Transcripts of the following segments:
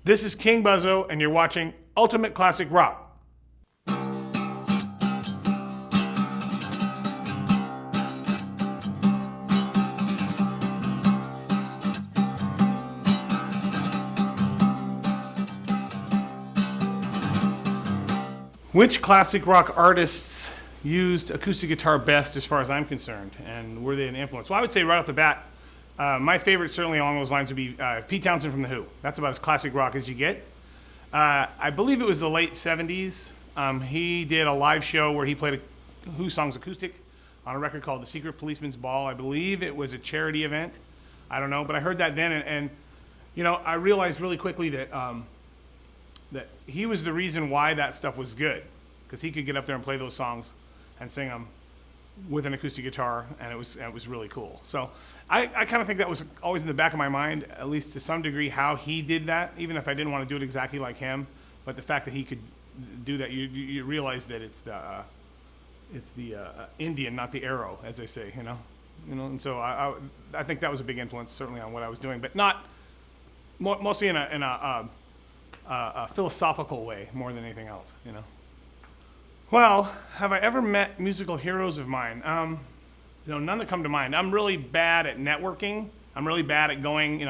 This is King Buzzo, and you're watching Ultimate Classic Rock. Which classic rock artists used acoustic guitar best as far as I'm concerned, and were they an influence? Well, I would say right off the bat, my favorite certainly along those lines would be Pete Townshend from The Who. That's about as classic rock as you get. I believe it was the late 70s. He did a live show where he played Who songs acoustic on a record called The Secret Policeman's Ball. I believe it was a charity event. I don't know, but I heard that then, and you know, I realized really quickly that that he was the reason why that stuff was good, because he could get up there and play those songs and sing them with an acoustic guitar, and it was really cool. So I kind of think that was always in the back of my mind, at least to some degree, how he did that, even if I didn't want to do it exactly like him. But the fact that he could do that, you realize that it's the Indian, not the arrow, as they say, you know. And so I think that was a big influence, certainly, on what I was doing, but not mostly in a philosophical way more than anything else, you know. Well, have I ever met musical heroes of mine? None that come to mind. I'm really bad at networking. I'm really bad at going,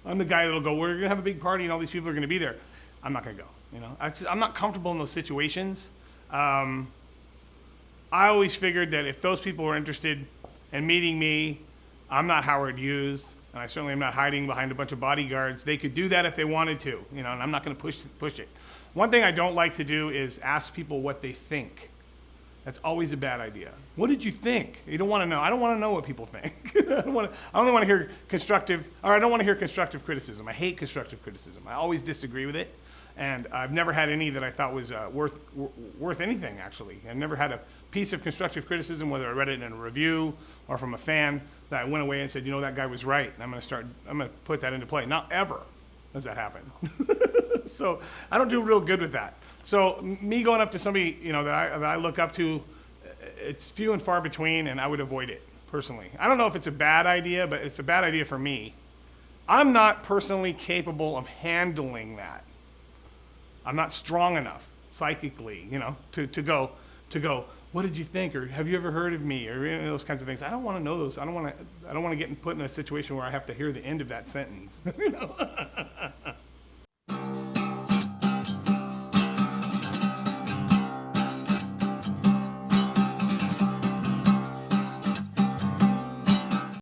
I'm the guy that'll go, we're going to have a big party and all these people are going to be there. I'm not going to go, I'm not comfortable in those situations. I always figured that if those people were interested in meeting me, I'm not Howard Hughes, and I certainly am not hiding behind a bunch of bodyguards. They could do that if they wanted to, and I'm not going to push it. One thing I don't like to do is ask people what they think. That's always a bad idea. What did you think? You don't want to know. I don't want to know what people think. I only want to hear constructive criticism. I hate constructive criticism. I always disagree with it, and I've never had any that I thought was worth anything, actually. I've never had a piece of constructive criticism, whether I read it in a review or from a fan, that I went away and said, that guy was right, and I'm going to put that into play. Not ever does that happen. So I don't do real good with that. So me going up to somebody, that I look up to, it's few and far between, and I would avoid it personally. I don't know if it's a bad idea, but it's a bad idea for me. I'm not personally capable of handling that. I'm not strong enough psychically, to go, what did you think? Or have you ever heard of me? Or those kinds of things. I don't want to know those. I don't want to get put in a situation where I have to hear the end of that sentence.